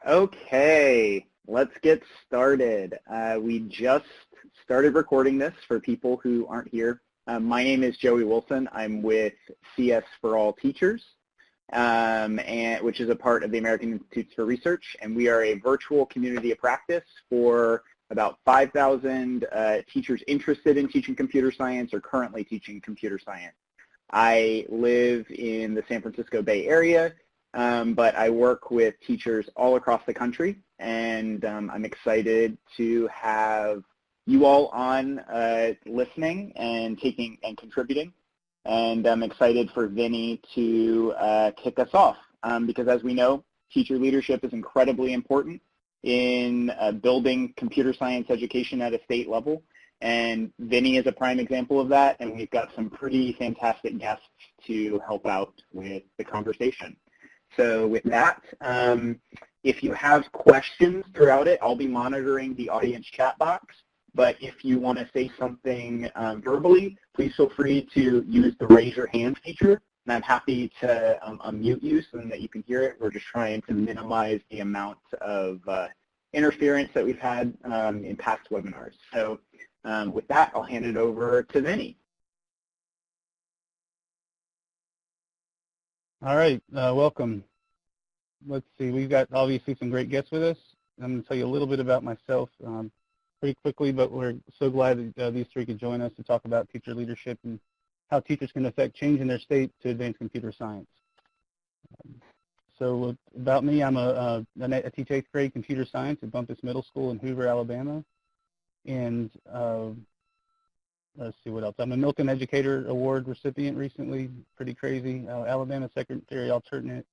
Okay, let's get started. We just started recording this for people who aren't here. My name is Joey Wilson. I'm with CS for All Teachers, which is a part of the American Institutes for Research, and we are a virtual community of practice for about 5,000 teachers interested in teaching computer science or currently teaching computer science. I live in the San Francisco Bay Area, but I work with teachers all across the country, and I'm excited to have you all on listening and taking and contributing, and I'm excited for Vinny to kick us off because, as we know, teacher leadership is incredibly important in building computer science education at a state level. And Vinny is a prime example of that, and we've got some pretty fantastic guests to help out with the conversation. So with that, if you have questions throughout it, I'll be monitoring the audience chat box. But if you want to say something verbally, please feel free to use the raise your hand feature, and I'm happy to unmute you so that you can hear it. We're just trying to minimize the amount of interference that we've had in past webinars. So with that, I'll hand it over to Vinny. All right, welcome. Let's see, we've got obviously some great guests with us. I'm going to tell you a little bit about myself pretty quickly, but we're so glad that these three could join us to talk about teacher leadership and how teachers can affect change in their state to advance computer science. So about me, I teach 8th grade computer science at Bumpus Middle School in Hoover, Alabama. And let's see what else. I'm a Milken Educator Award recipient recently, pretty crazy. Alabama Secretary Alternate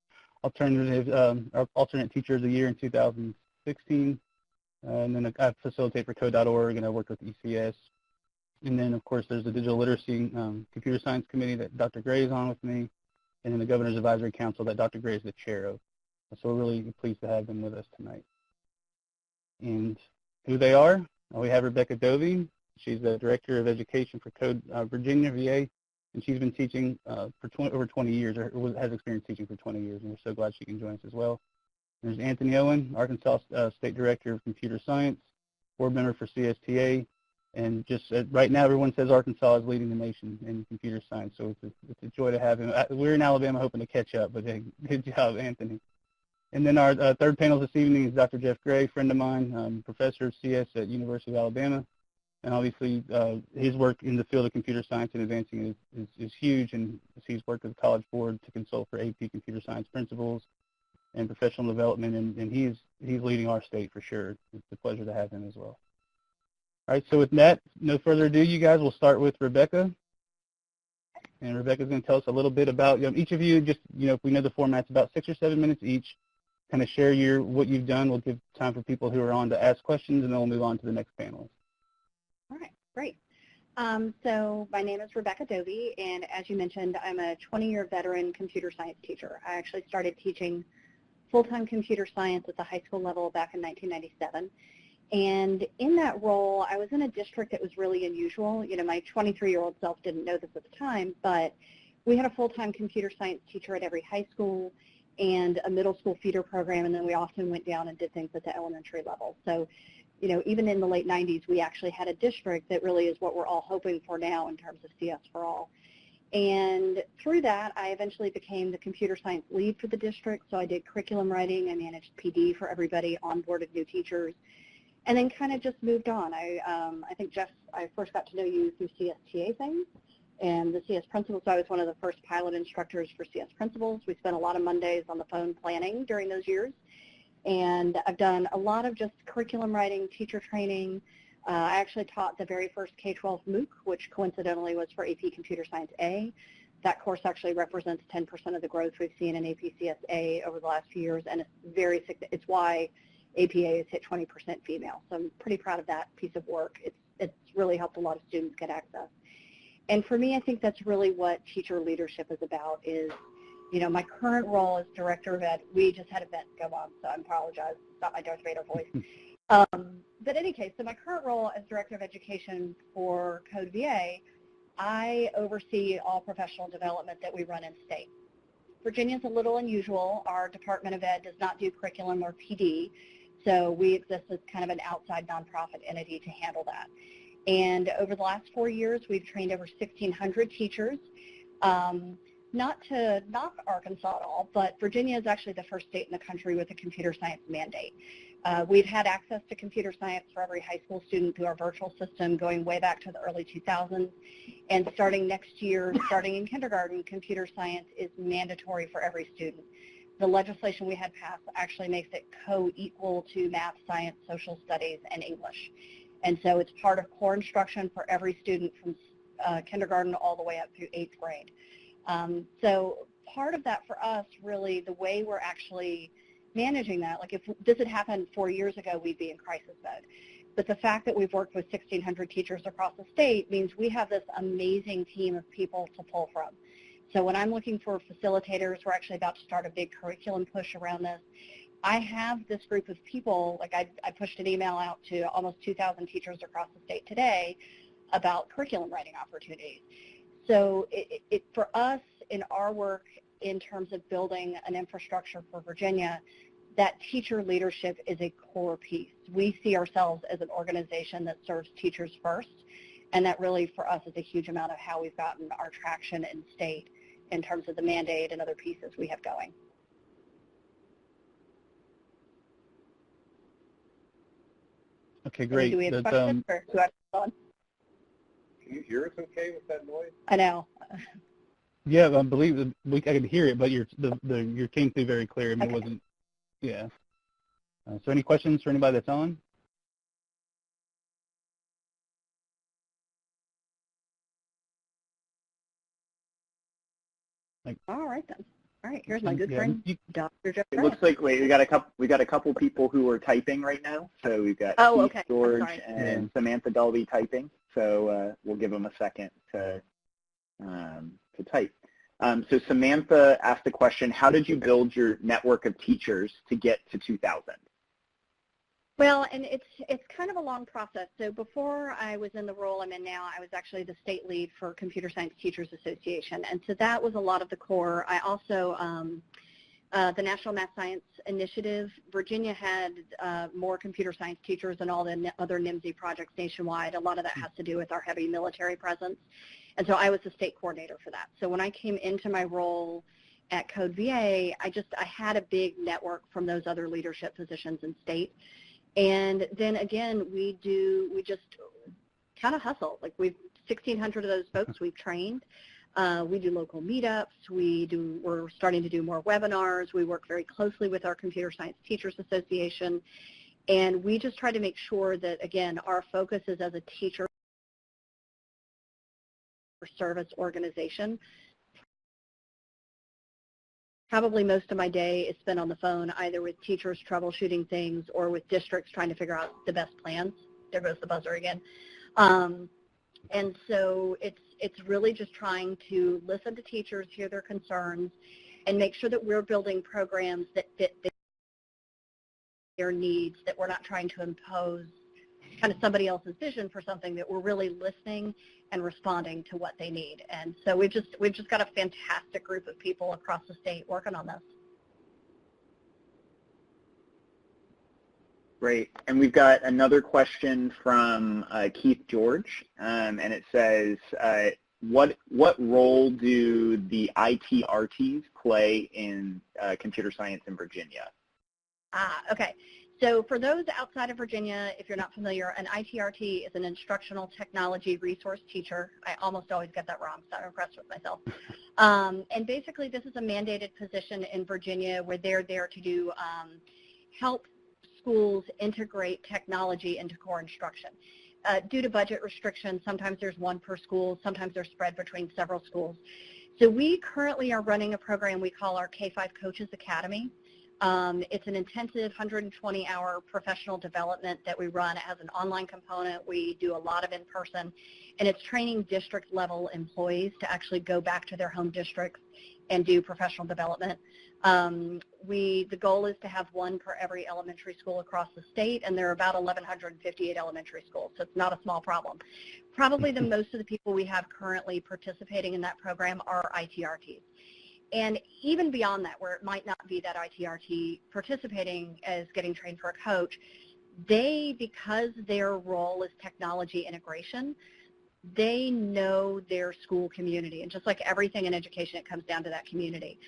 Teacher of the Year in 2016. And then I facilitate for Code.org, and I work with ECS. And then, of course, there's the Digital Literacy Computer Science Committee that Dr. Gray is on with me, and then the Governor's Advisory Council that Dr. Gray is the chair of. So we're really pleased to have them with us tonight. And who they are, we have Rebecca Dobie. She's the Director of Education for Code Virginia, VA, and she's been teaching for over 20 years, or has experience teaching for 20 years, and we're so glad she can join us as well. There's Anthony Owen, Arkansas State Director of Computer Science, board member for CSTA, and just right now everyone says Arkansas is leading the nation in computer science, so it's a joy to have him. We're in Alabama hoping to catch up, but hey, good job, Anthony. And then our third panel this evening is Dr. Jeff Gray, friend of mine, professor of CS at University of Alabama. And obviously, his work in the field of computer science and advancing is huge, and he's worked with the College Board to consult for AP computer science principles and professional development, and he's leading our state for sure. It's a pleasure to have him as well. All right, so with that, no further ado, you guys, we'll start with Rebecca. And Rebecca's going to tell us a little bit about, each of you, just, if we know the format's about 6 or 7 minutes each, kind of share what you've done. We'll give time for people who are on to ask questions, and then we'll move on to the next panelist. All right, great. So my name is Rebecca Dobie, and as you mentioned, I'm a 20-year veteran computer science teacher. I actually started teaching full-time computer science at the high school level back in 1997. And in that role, I was in a district that was really unusual. My 23-year-old self didn't know this at the time, but we had a full-time computer science teacher at every high school and a middle school feeder program, and then we often went down and did things at the elementary level. So, even in the late 90s, we actually had a district that really is what we're all hoping for now in terms of CS for All. And through that, I eventually became the computer science lead for the district. So I did curriculum writing, I managed PD for everybody, onboarded new teachers, and then kind of just moved on. I think, Jeff, I first got to know you through CSTA things and the CS principals. So I was one of the first pilot instructors for CS principals. We spent a lot of Mondays on the phone planning during those years. And I've done a lot of just curriculum writing, teacher training. I actually taught the very first K-12 MOOC, which coincidentally was for AP Computer Science A. That course actually represents 10% of the growth we've seen in AP CSA over the last few years, and it's why APA has hit 20% female. So I'm pretty proud of that piece of work. It's really helped a lot of students get access. And for me, I think that's really what teacher leadership is about is, my current role as Director of Ed, we just had a vent go on, so I apologize. It's not my Darth Vader voice. But in any case, so my current role as Director of Education for Code VA, I oversee all professional development that we run in state. Virginia's a little unusual. Our Department of Ed does not do curriculum or PD, so we exist as kind of an outside nonprofit entity to handle that. And over the last 4 years, we've trained over 1,600 teachers. Not to knock Arkansas at all, but Virginia is actually the first state in the country with a computer science mandate. We've had access to computer science for every high school student through our virtual system going way back to the early 2000s. And starting next year, starting in kindergarten, computer science is mandatory for every student. The legislation we had passed actually makes it co-equal to math, science, social studies, and English. And so it's part of core instruction for every student from kindergarten all the way up through 8th grade. So part of that for us, really, the way we're actually managing that, like if this had happened 4 years ago, we'd be in crisis mode. But the fact that we've worked with 1,600 teachers across the state means we have this amazing team of people to pull from. So when I'm looking for facilitators, we're actually about to start a big curriculum push around this. I have this group of people, like I pushed an email out to almost 2,000 teachers across the state today about curriculum writing opportunities. So for us in our work in terms of building an infrastructure for Virginia, that teacher leadership is a core piece. We see ourselves as an organization that serves teachers first, and that really for us is a huge amount of how we've gotten our traction in state in terms of the mandate and other pieces we have going. Okay, great. Do we have questions, or do I have on? Can you hear us okay with that noise? I know. Yeah, I believe I could hear it, but your came through very clear. I mean, Okay. It wasn't. Yeah. So any questions for anybody that's on? All right then. All right, here's my good friend, Dr. Jeff. It looks like we got a couple people who are typing right now. So we've got Keith, George, and Samantha Dobie typing. So we'll give them a second to type. So Samantha asked the question: how did you build your network of teachers to get to 2,000? Well, and it's kind of a long process. So before I was in the role I'm in now, I was actually the state lead for Computer Science Teachers Association, and so that was a lot of the core. I also, the National Math Science Initiative, Virginia had more computer science teachers than all the other NIMSY projects nationwide. A lot of that has to do with our heavy military presence, and so I was the state coordinator for that. So when I came into my role at Code VA, I had a big network from those other leadership positions in state. And then again, we just kind of hustle. Like 1,600 of those folks we've trained. We do local meetups. We're starting to do more webinars. We work very closely with our Computer Science Teachers Association. And we just try to make sure that, again, our focus is as a teacher service organization. Probably most of my day is spent on the phone, either with teachers troubleshooting things or with districts trying to figure out the best plans. There goes the buzzer again. And so it's really just trying to listen to teachers, hear their concerns, and make sure that we're building programs that fit their needs, that we're not trying to impose kind of somebody else's vision for something, that we're really listening and responding to what they need. And so we've just got a fantastic group of people across the state working on this. Great. And we've got another question from Keith George, and it says, what role do the ITRs play in computer science in Virginia? Okay. So for those outside of Virginia, if you're not familiar, an ITRT is an instructional technology resource teacher. I almost always get that wrong, so I'm impressed with myself. And basically, this is a mandated position in Virginia where they're there to do help schools integrate technology into core instruction. Due to budget restrictions, sometimes there's one per school, sometimes they're spread between several schools. So we currently are running a program we call our K-5 Coaches Academy. It's an intensive 120-hour professional development that we run. It has an online component. We do a lot of in-person, and it's training district-level employees to actually go back to their home districts and do professional development. The goal is to have one per every elementary school across the state, and there are about 1,158 elementary schools, so it's not a small problem. Probably the most of the people we have currently participating in that program are ITRTs. And even beyond that, where it might not be that ITRT participating as getting trained for a coach, they, because their role is technology integration, they know their school community. And just like everything in education, it comes down to that community.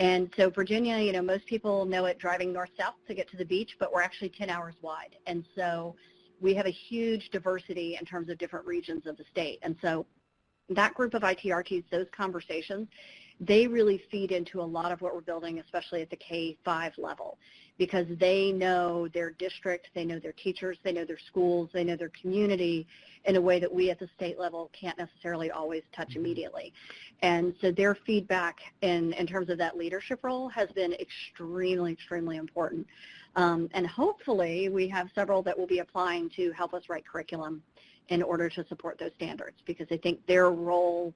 And so Virginia, you know, most people know it driving north-south to get to the beach, but we're actually 10 hours wide. And so we have a huge diversity in terms of different regions of the state. And so that group of ITRTs, those conversations, they really feed into a lot of what we're building, especially at the K-5 level, because they know their district, they know their teachers, they know their schools, they know their community in a way that we at the state level can't necessarily always touch immediately. And so their feedback in terms of that leadership role has been extremely, extremely important. And hopefully we have several that will be applying to help us write curriculum in order to support those standards, because I think their role,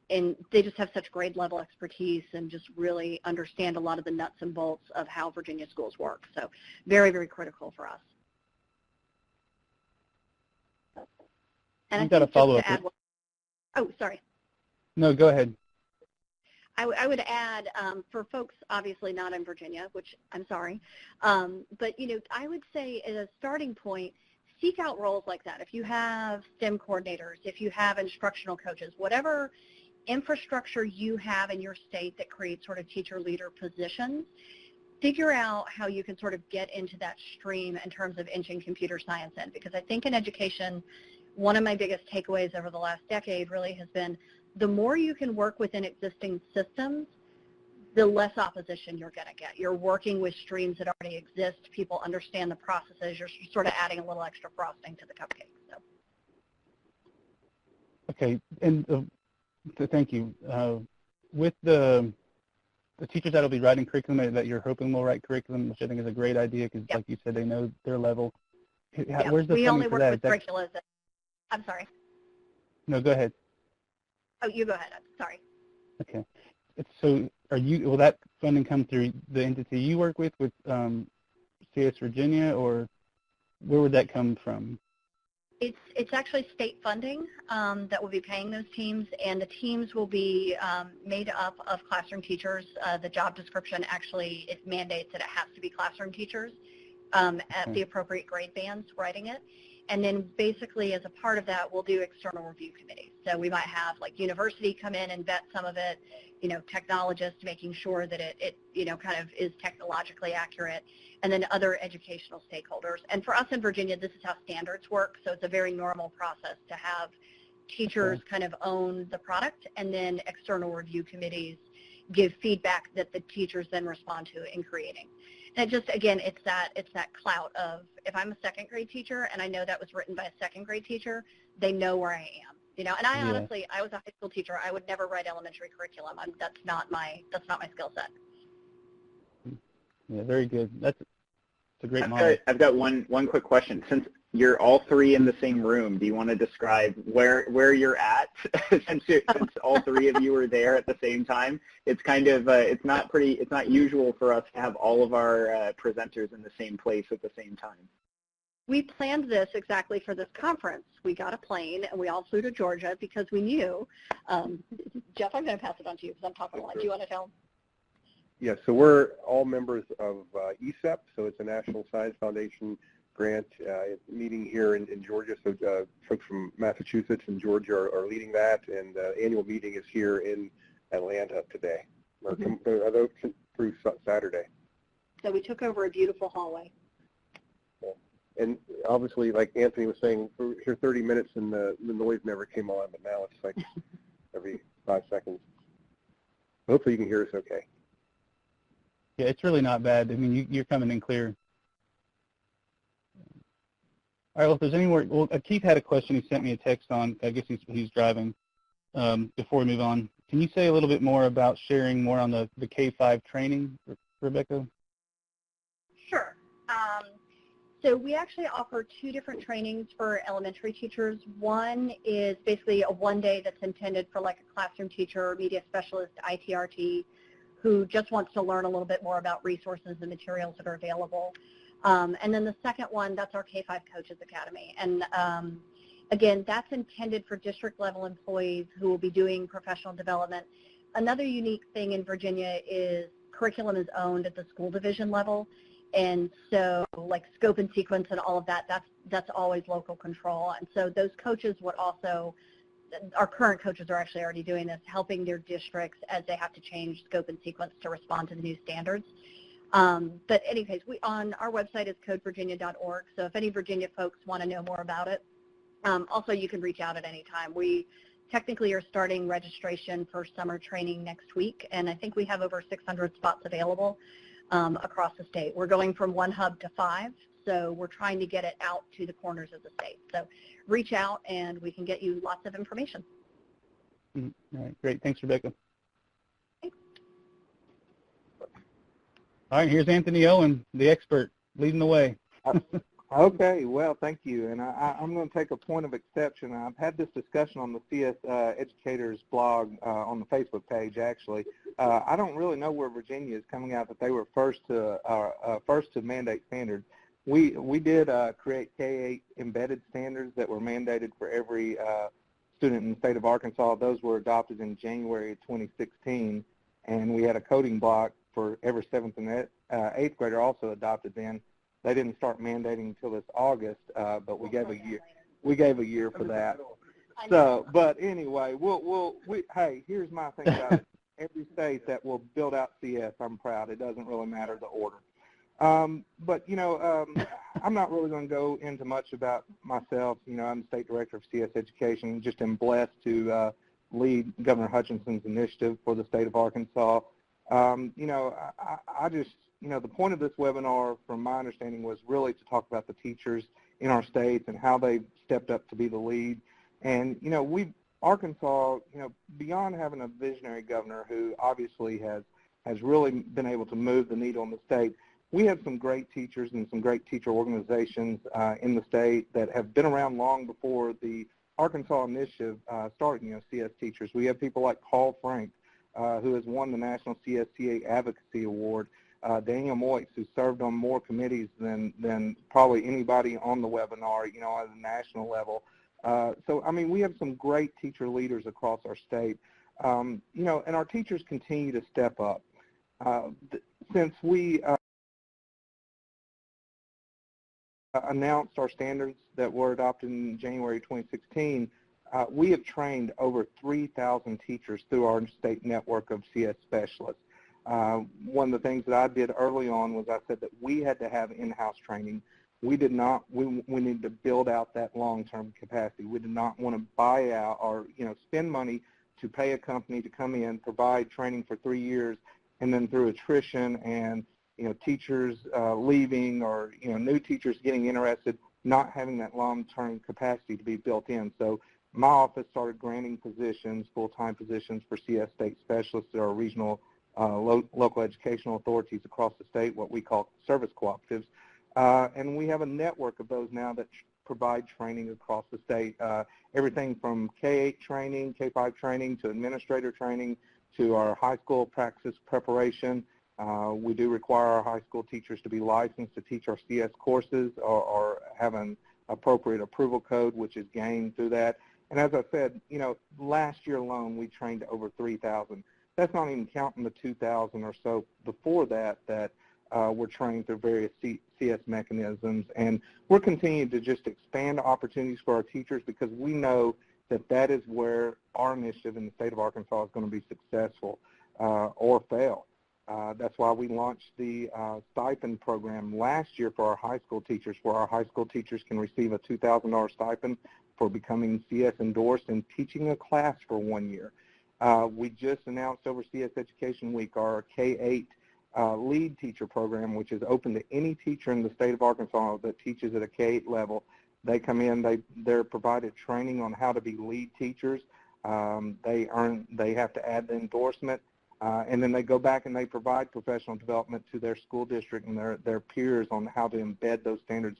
and they just have such grade level expertise and just really understand a lot of the nuts and bolts of how Virginia schools work. So very, very critical for us. And I've got a follow-up. Oh, sorry. No, go ahead. I would add, for folks obviously not in Virginia, which I'm sorry, but you know, I would say as a starting point, seek out roles like that. If you have STEM coordinators, if you have instructional coaches, whatever infrastructure you have in your state that creates sort of teacher leader positions, figure out how you can sort of get into that stream in terms of inching computer science in. Because I think in education, one of my biggest takeaways over the last decade really has been the more you can work within existing systems, the less opposition you're going to get. You're working with streams that already exist. People understand the processes. You're sort of adding a little extra frosting to the cupcake. So. Okay, and thank you. With the teachers that will be writing curriculum that you're hoping will write curriculum, which I think is a great idea because, like you said, they know their level. Where's the we funding only for work that? with curricula. I'm sorry. No, go ahead. Oh, you go ahead. I'm sorry. Okay. So will that funding come through the entity you work with CS Virginia, or where would that come from? It's actually state funding that will be paying those teams, and the teams will be made up of classroom teachers. The job description actually, it mandates that it has to be classroom teachers at the appropriate grade bands writing it. And then basically as a part of that, we'll do external review committees. So we might have like university come in and vet some of it, you know, technologists making sure that it you know, kind of is technologically accurate, and then other educational stakeholders. And for us in Virginia, this is how standards work. So it's a very normal process to have teachers kind of own the product, and then external review committees give feedback that the teachers then respond to in creating. And just, again, it's that clout of, if I'm a second grade teacher and I know that was written by a second grade teacher, they know where I am. You know, and I honestly, I was a high school teacher. I would never write elementary curriculum. That's not my skill set. Yeah, very good. That's a great model. I've got one quick question. Since you're all three in the same room, do you want to describe where you're at? since all three of you are there at the same time, it's kind of it's not usual for us to have all of our presenters in the same place at the same time. We planned this exactly for this conference. We got a plane and we all flew to Georgia because we knew. Jeff, I'm going to pass it on to you because I'm talking a lot. Do you want to tell them? Yeah, so we're all members of ESEP, so it's a National Science Foundation grant meeting here in Georgia. So folks from Massachusetts and Georgia are leading that, and the annual meeting is here in Atlanta today, through Saturday. So we took over a beautiful hallway. Yeah. And obviously, like Anthony was saying, we were here 30 minutes and the noise never came on, but now it's like every 5 seconds. Hopefully you can hear us okay. Yeah, it's really not bad. I mean, you're coming in clear. All right, well, if there's any more, well, Keith had a question. He sent me a text on, I guess he's driving. Before we move on, can you say a little bit more about sharing more on the K-5 training, Rebecca? Sure. So we actually offer 2 different trainings for elementary teachers. One is basically a one-day that's intended for like a classroom teacher or media specialist, ITRT, who just wants to learn a little bit more about resources and materials that are available. And then the second one, that's our K-5 Coaches Academy. And again, that's intended for district level employees who will be doing professional development, Another unique thing in Virginia is curriculum is owned at the school division level, and so like scope and sequence and all of that, that's always local control. And so those coaches would also, our current coaches are actually already doing this, helping their districts as they have to change scope and sequence to respond to the new standards. But anyways, on our website is codevirginia.org, so if any Virginia folks want to know more about it, also you can reach out at any time. We technically are starting registration for summer training next week, and I think we have over 600 spots available across the state. We're going from 1 hub to 5, so we're trying to get it out to the corners of the state. So reach out and we can get you lots of information. All right, great. Thanks, Rebecca. Thanks. All right, here's Anthony Owen, the expert, leading the way. Okay, well, thank you. And I'm going to take a point of exception. I've had this discussion on the CS Educators blog on the Facebook page, actually. I don't really know where Virginia is coming out that they were first to mandate standards. We did create K-8 embedded standards that were mandated for every student in the state of Arkansas. Those were adopted in January of 2016, and we had a coding block for every 7th and 8th grader also adopted then. They didn't start mandating until this August, but we gave a year. We gave a year for that. So, but anyway, hey, here's my thing about it. Every state that will build out CS, I'm proud. It doesn't really matter the order. But I'm not really going to go into much about myself. I'm the state director of CS Education. Just am blessed to lead Governor Hutchinson's initiative for the state of Arkansas. I just. The point of this webinar, from my understanding, was really to talk about the teachers in our states and how they've stepped up to be the lead. And, Arkansas, beyond having a visionary governor who obviously has really been able to move the needle in the state, we have some great teachers and some great teacher organizations in the state that have been around long before the Arkansas initiative started, CS teachers. We have people like Paul Frank, who has won the National CSTA Advocacy Award. Daniel Moix, who served on more committees than probably anybody on the webinar, at a national level. So, we have some great teacher leaders across our state, and our teachers continue to step up. Since we announced our standards that were adopted in January 2016, we have trained over 3,000 teachers through our state network of CS specialists. One of the things that I did early on was I said that we had to have in-house training. We needed to build out that long-term capacity. We did not want to buy out or, spend money to pay a company to come in, provide training for 3 years, and then through attrition and, teachers leaving or, new teachers getting interested, not having that long-term capacity to be built in. So my office started granting positions, full-time positions for CS state specialists that are regional local educational authorities across the state, what we call service cooperatives. And we have a network of those now that provide training across the state, everything from K-8 training, K-5 training, to administrator training, to our high school practice preparation. We do require our high school teachers to be licensed to teach our CS courses or have an appropriate approval code, which is gained through that. And as I said, last year alone, we trained over 3,000. That's not even counting the 2,000 or so before that were trained through various CS mechanisms. And we're continuing to just expand opportunities for our teachers because we know that is where our initiative in the state of Arkansas is going to be successful or fail. That's why we launched the stipend program last year for our high school teachers, where our high school teachers can receive a $2,000 stipend for becoming CS endorsed and teaching a class for 1 year. We just announced over CS Education Week our K-8 lead teacher program, which is open to any teacher in the state of Arkansas that teaches at a K-8 level. They come in, they're provided training on how to be lead teachers. They have to add the endorsement, and then they go back and they provide professional development to their school district and their peers on how to embed those standards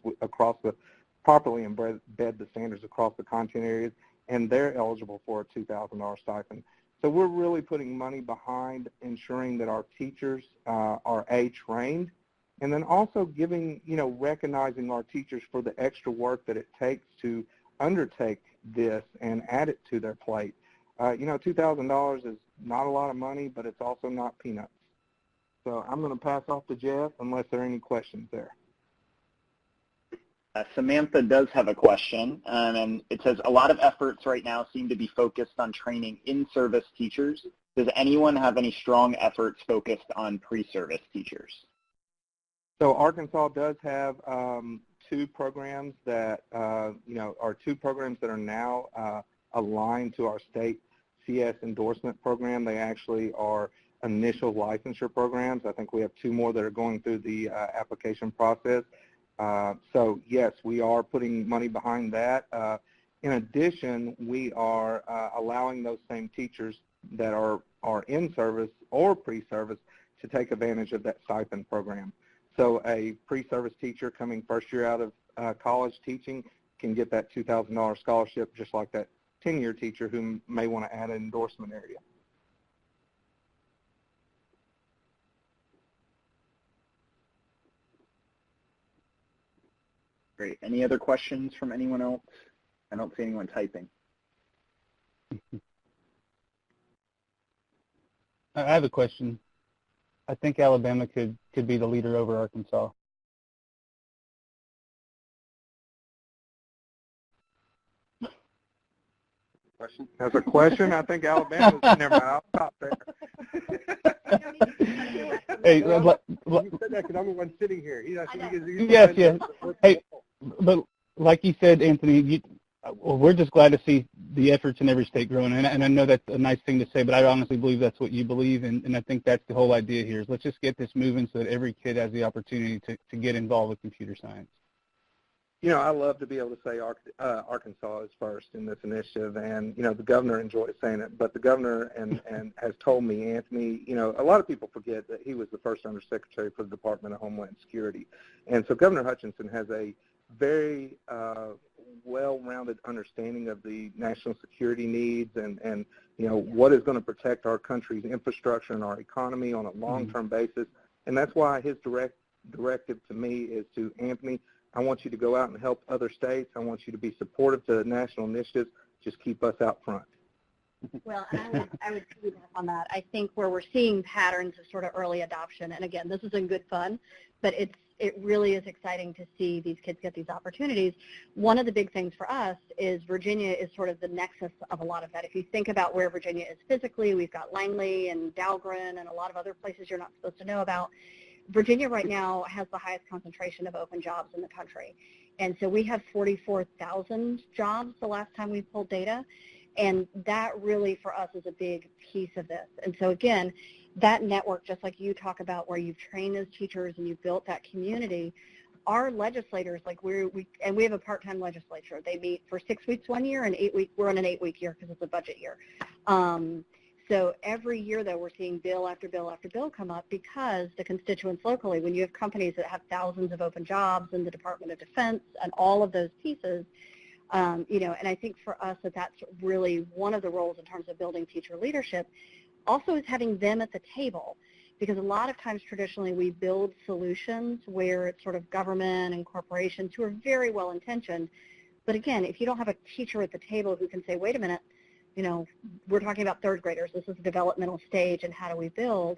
properly embed the standards across the content areas, and they're eligible for a $2,000 stipend. So we're really putting money behind ensuring that our teachers are trained, and then also giving, recognizing our teachers for the extra work that it takes to undertake this and add it to their plate. $2,000 not a lot of money, but it's also not peanuts. So I'm going to pass off to Jeff unless there are any questions there. Samantha does have a question, and it says, a lot of efforts right now seem to be focused on training in-service teachers. Does anyone have any strong efforts focused on pre-service teachers? So Arkansas does have two programs that, are two programs that are now aligned to our state CS endorsement program. They actually are initial licensure programs. I think we have two more that are going through the application process. So yes, we are putting money behind that. In addition, we are allowing those same teachers that are in service or pre-service to take advantage of that stipend program. So a pre-service teacher coming first year out of college teaching can get that $2,000 scholarship just like that 10-year teacher who may want to add an endorsement area. Great. Any other questions from anyone else? I don't see anyone typing. I have a question. I think Alabama could be the leader over Arkansas. Question? As a question, I think Alabama's, never mind, I'll stop there. Hey, you said that because I'm the one sitting here. Yes. Hey, but like you said, Anthony, we're just glad to see the efforts in every state growing, and I know that's a nice thing to say, but I honestly believe that's what you believe, and I think that's the whole idea here is let's just get this moving so that every kid has the opportunity to get involved with computer science. You know, I love to be able to say Arkansas is first in this initiative, and, the governor enjoys saying it, but the governor and has told me, Anthony, a lot of people forget that he was the first undersecretary for the Department of Homeland Security. And so Governor Hutchinson has a very well-rounded understanding of the national security needs and what is going to protect our country's infrastructure and our economy on a long-term basis. And that's why his directive to me is to, Anthony, I want you to go out and help other states. I want you to be supportive to national initiatives. Just keep us out front. Well, and I would piggyback on that. I think where we're seeing patterns of sort of early adoption, and again, this is in good fun, but it really is exciting to see these kids get these opportunities. One of the big things for us is Virginia is sort of the nexus of a lot of that. If you think about where Virginia is physically, we've got Langley and Dahlgren and a lot of other places you're not supposed to know about. Virginia right now has the highest concentration of open jobs in the country. And so we have 44,000 jobs the last time we pulled data. And that really, for us, is a big piece of this. And so, again, that network, just like you talk about where you've trained those teachers and you've built that community, our legislators, like we have a part-time legislature. They meet for 6 weeks 1 year and 8 weeks. We're on an 8-week year because it's a budget year. So every year, though, we're seeing bill after bill after bill come up because the constituents locally, when you have companies that have thousands of open jobs in the Department of Defense and all of those pieces, and I think for us that's really one of the roles in terms of building teacher leadership, also is having them at the table. Because a lot of times traditionally we build solutions where it's sort of government and corporations who are very well intentioned. But again, if you don't have a teacher at the table who can say, wait a minute, we're talking about third graders. This is a developmental stage, and how do we build?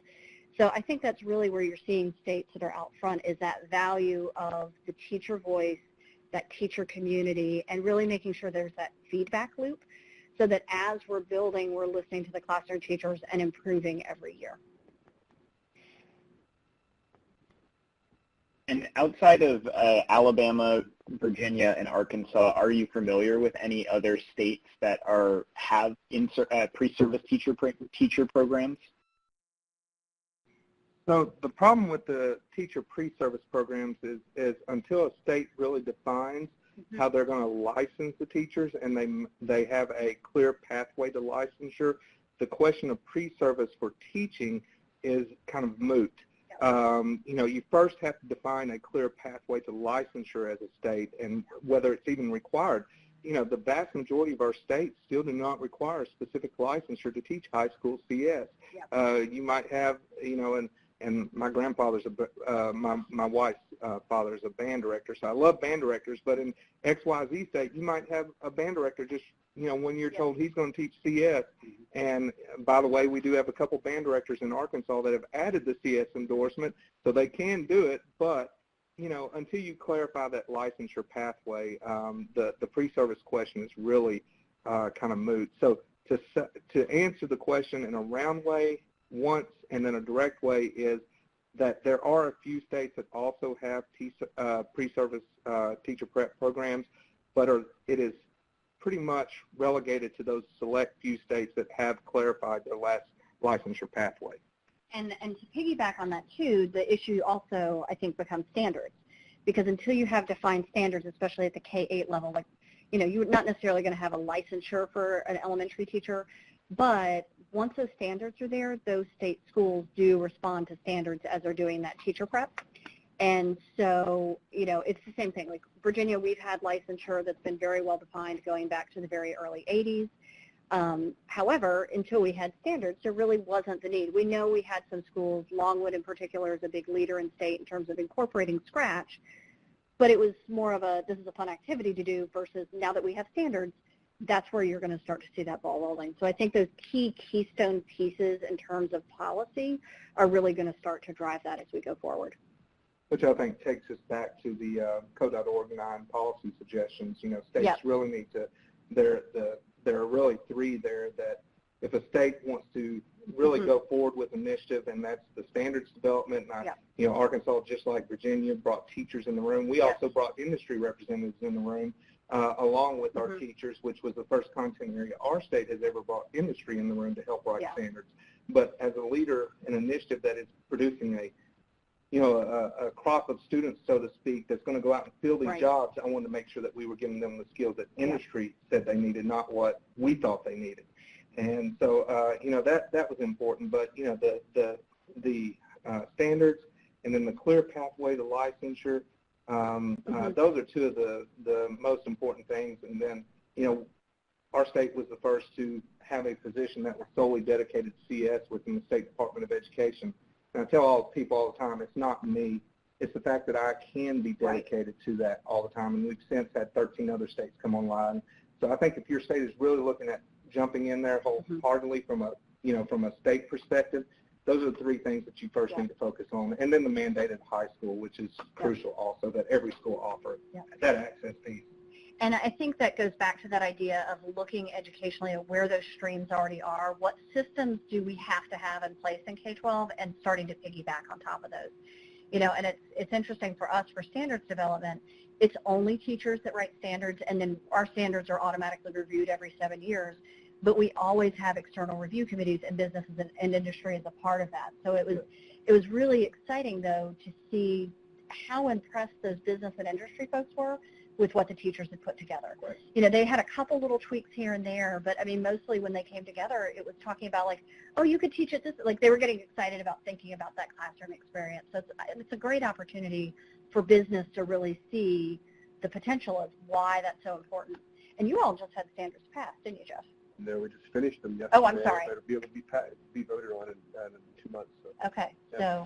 So I think that's really where you're seeing states that are out front is that value of the teacher voice, that teacher community, and really making sure there's that feedback loop so that as we're building, we're listening to the classroom teachers and improving every year. And outside of Alabama, Virginia, and Arkansas, are you familiar with any other states that have pre-service teacher programs? So the problem with the teacher pre-service programs is until a state really defines how they're going to license the teachers and they have a clear pathway to licensure, the question of pre-service for teaching is kind of moot. You first have to define a clear pathway to licensure as a state and whether it's even required. The vast majority of our states still do not require specific licensure to teach high school CS. Yep. You might have, and my grandfather's my wife's father is a band director, so I love band directors. But in XYZ state, you might have a band director just, when you're told he's going to teach CS. And by the way, we do have a couple band directors in Arkansas that have added the CS endorsement, so they can do it. But until you clarify that licensure pathway, the pre-service question is really kind of moot. So to answer the question in a round way once and then a direct way is that there are a few states that also have pre-service teacher prep programs, but it is pretty much relegated to those select few states that have clarified their last licensure pathway. And to piggyback on that too, the issue also I think becomes standards, because until you have defined standards, especially at the K-8 level, like you're not necessarily going to have a licensure for an elementary teacher, but once those standards are there, those state schools do respond to standards as they're doing that teacher prep. And so, it's the same thing. Like Virginia, we've had licensure that's been very well defined going back to the very early 80s. However, until we had standards, there really wasn't the need. We know we had some schools, Longwood in particular is a big leader in state in terms of incorporating Scratch, but it was more of this is a fun activity to do versus now that we have standards, that's where you're going to start to see that ball rolling. So I think those keystone pieces in terms of policy are really going to start to drive that as we go forward. Which I think takes us back to the code.org 9 policy suggestions. States really need to, there are really three there that if a state wants to really go forward with initiative, and that's the standards development. And Arkansas, just like Virginia, brought teachers in the room. We also brought industry representatives in the room along with our teachers, which was the first content area our state has ever brought industry in the room to help write standards. But as a leader, an initiative that is producing a crop of students, so to speak, that's going to go out and fill these jobs, I wanted to make sure that we were giving them the skills that industry said they needed, not what we thought they needed. And so, that was important. But, the standards and then the clear pathway to licensure, those are two of the most important things. And then, our state was the first to have a position that was solely dedicated to CS within the State Department of Education. And I tell all people all the time, it's not me. It's the fact that I can be dedicated to that all the time. And we've since had 13 other states come online. So I think if your state is really looking at jumping in there wholeheartedly from a state perspective, those are the three things that you first need to focus on. And then the mandated high school, which is crucial also, that every school offers that access piece. And I think that goes back to that idea of looking educationally at where those streams already are, what systems do we have to have in place in K-12, and starting to piggyback on top of those. And it's interesting for us for standards development, it's only teachers that write standards, and then our standards are automatically reviewed every 7 years, but we always have external review committees, and businesses and industry as a part of that. So it was really exciting, though, to see how impressed those business and industry folks were with what the teachers had put together. They had a couple little tweaks here and there, but I mean, mostly when they came together, it was talking about like, oh, you could teach it this, like they were getting excited about thinking about that classroom experience. So it's a great opportunity for business to really see the potential of why that's so important. And you all just had standards passed, didn't you, Jeff? No, we just finished them yesterday. Oh, I'm sorry. It'll be able to be voted on in 2 months. So. Okay, so.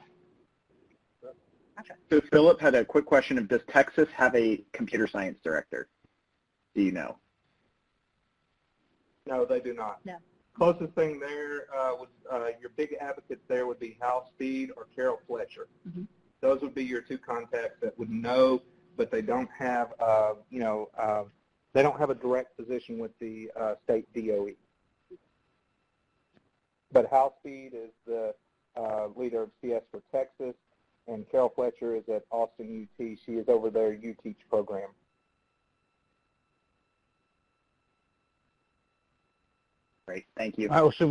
Gotcha. So Philip had a quick question of, does Texas have a computer science director? Do you know? No, they do not. No. Closest thing there was your big advocates there would be Hal Speed or Carol Fletcher. Those would be your two contacts that would know, but they don't have, they don't have a direct position with the state DOE. But Hal Speed is the leader of CS for Texas, and Carol Fletcher is at Austin UT. She is over their UTeach program. Great, thank you. All right, well, should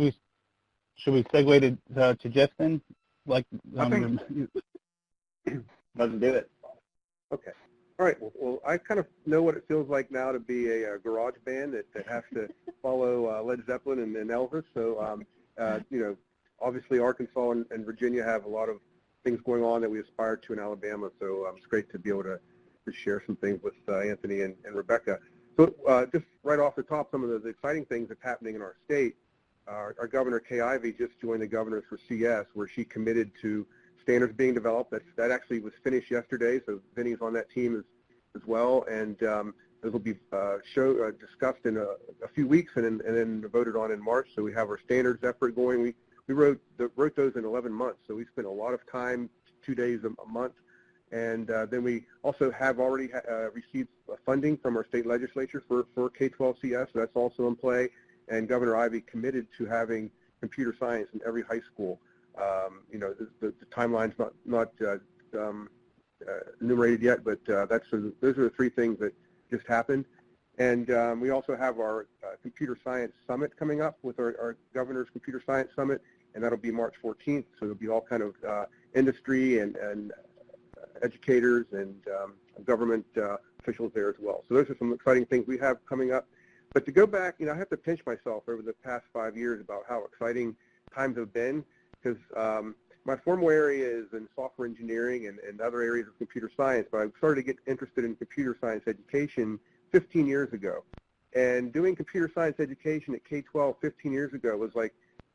we segue to Jeff then? Like, I let's do it. Okay. All right. Well, I kind of know what it feels like now to be a garage band that has to follow Led Zeppelin and Elvis. So, obviously Arkansas and Virginia have a lot of things going on that we aspire to in Alabama. So it's great to be able to share some things with Anthony and Rebecca. So just right off the top, some of the exciting things that's happening in our state. Our Governor Kay Ivey just joined the governors for CS, where she committed to standards being developed. That actually was finished yesterday, so Vinny's on that team as well, and those will be discussed in a few weeks and then voted on in March. So we have our standards effort going. We wrote those in 11 months, so we spent a lot of time, 2 days a month. And then we also have already received funding from our state legislature for K-12 CS, so that's also in play. And Governor Ivey committed to having computer science in every high school. You know, the timeline's not enumerated yet, but those are the three things that just happened. And we also have our Computer Science Summit coming up with our Governor's Computer Science Summit, and that'll be March 14th. So there'll be all kind of industry and educators and government officials there as well. So those are some exciting things we have coming up. But to go back, you know, I have to pinch myself over the past 5 years about how exciting times have been, because my formal area is in software engineering and other areas of computer science, but I started to get interested in computer science education 15 years ago. And doing computer science education at K-12 15 years ago was like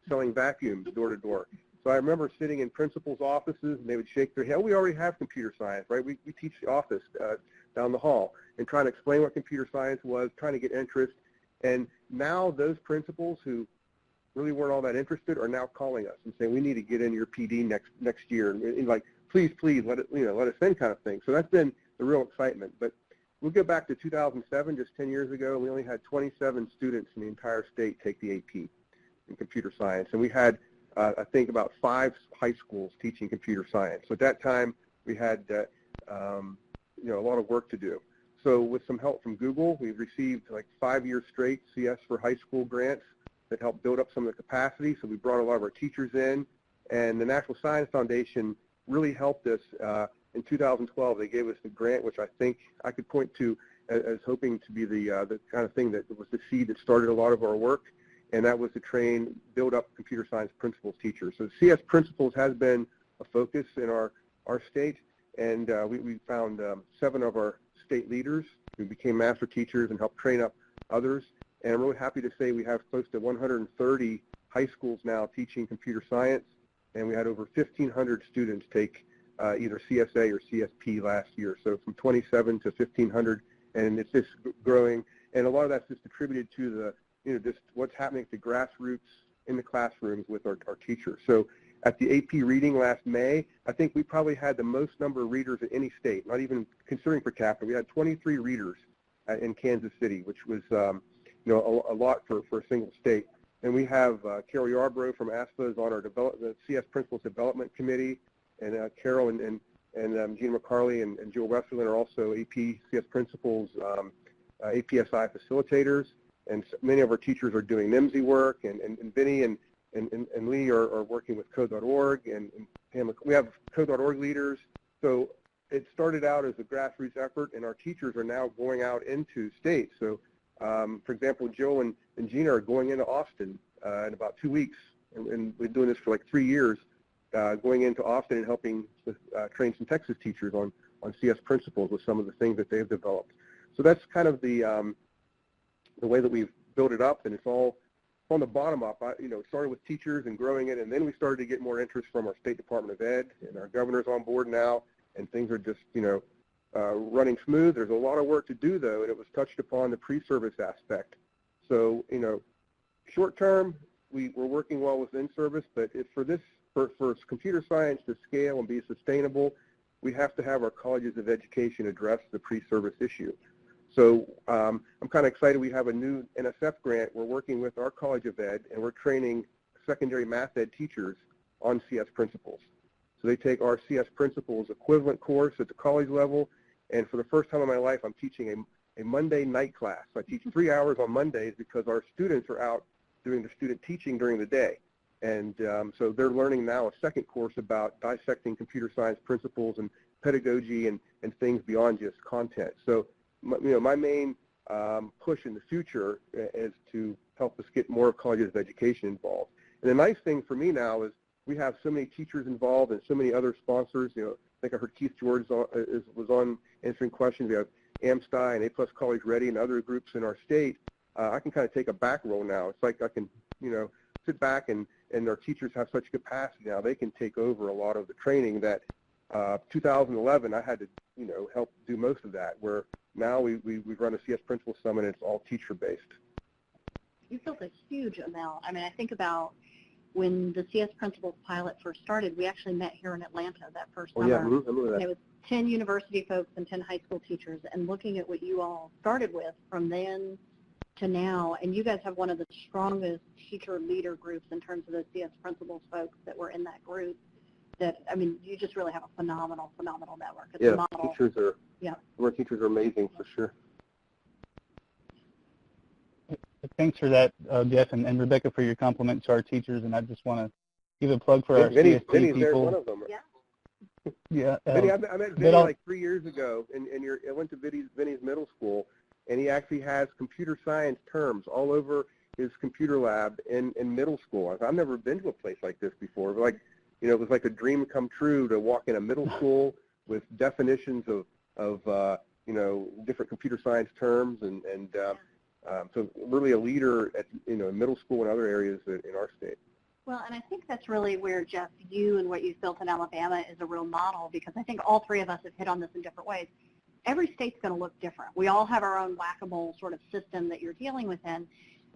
selling vacuums door to door. So I remember sitting in principals' offices, and they would shake their head. We already have computer science, right? We teach the office down the hall, and trying to explain what computer science was, trying to get interest. And now those principals who really weren't all that interested are now calling us and saying, we need to get in your PD next year, and like, please let us in, kind of thing. So that's been the real excitement. But we'll go back to 2007, just 10 years ago, and we only had 27 students in the entire state take the AP in computer science, and we had I think about 5 high schools teaching computer science. So at that time, we had you know, a lot of work to do. So with some help from Google, we've received like 5 years straight CS for high school grants that helped build up some of the capacity. So we brought a lot of our teachers in, and the National Science Foundation really helped us. In 2012, they gave us the grant, which I think I could point to as hoping to be the kind of thing that was the seed that started a lot of our work, and that was to build up computer science principals teachers. So CS principals has been a focus in our state, and we found 7 of our state leaders who became master teachers and helped train up others. And I'm really happy to say we have close to 130 high schools now teaching computer science, and we had over 1,500 students take either CSA or CSP last year. So from 27 to 1,500, and it's just growing. And a lot of that's just attributed to the, you know, just what's happening at the grassroots in the classrooms with our teachers. So at the AP reading last May, I think we probably had the most number of readers in any state, not even considering per capita. We had 23 readers in Kansas City, which was you know, a lot for a single state. And we have Carol Yarbrough from ASPA is on our the CS Principals Development Committee, and Carol and Gina McCarley and Jill Westerlin are also AP CS Principals, APSI facilitators, and many of our teachers are doing NIMSY work, and Vinny and Lee are working with Code.org, and we have Code.org leaders. So it started out as a grassroots effort, and our teachers are now going out into states. So for example, Jill and Gina are going into Austin in about 2 weeks, and we're doing this for like 3 years, going into Austin and helping train some Texas teachers on CS principles with some of the things that they've developed. So that's kind of the way that we've built it up, and it's all from the bottom up. You know, it started with teachers and growing it, and then we started to get more interest from our State Department of Ed, and our governor's on board now, and things are just, you know, running smooth. There's a lot of work to do, though, and it was touched upon the pre-service aspect. So, you know, short term, we're working well with in-service, but for computer science to scale and be sustainable, we have to have our colleges of education address the pre-service issue. So I'm kind of excited we have a new NSF grant. We're working with our College of Ed, and we're training secondary math ed teachers on CS principles. So they take our CS principles equivalent course at the college level, and for the first time in my life, I'm teaching a Monday night class. So I teach 3 hours on Mondays because our students are out doing the student teaching during the day. And so they're learning now a second course about dissecting computer science principles and pedagogy and things beyond just content. So, you know, my main push in the future is to help us get more colleges of education involved. And the nice thing for me now is we have so many teachers involved and so many other sponsors. You know, I think I heard Keith George was on answering questions. We have AmSty and A+ College Ready and other groups in our state. I can kind of take a back row now. It's like I can, you know, sit back and our teachers have such capacity now, they can take over a lot of the training that 2011 I had to, help do most of that, where now we run a CS Principal Summit and it's all teacher-based. You built a huge amount. I mean, I think about when the CS Principals pilot first started, we actually met here in Atlanta that first summer. Yeah, I remember that. And it was 10 university folks and 10 high school teachers, and looking at what you all started with from then to now, and you guys have one of the strongest teacher leader groups in terms of the CS Principals folks that were in that group. That, I mean, you just really have a phenomenal network. It's a model. Our teachers are amazing for sure. Thanks for that, Jeff, and Rebecca, for your compliment to our teachers. And I just want to give a plug for our CSTA Vinny's people. there, one of them. Yeah. Vinny, I met Vinny like 3 years ago, and I went to Vinny's middle school, and he actually has computer science terms all over his computer lab in middle school. I've never been to a place like this before. Like, it was like a dream come true to walk in a middle school with definitions of different computer science terms, and so really a leader at middle school and other areas in our state. Well, and I think that's really where, Jeff, you and what you've built in Alabama is a real model, because I think all three of us have hit on this in different ways. Every state's going to look different. We all have our own whack-a-mole sort of system that you're dealing with in,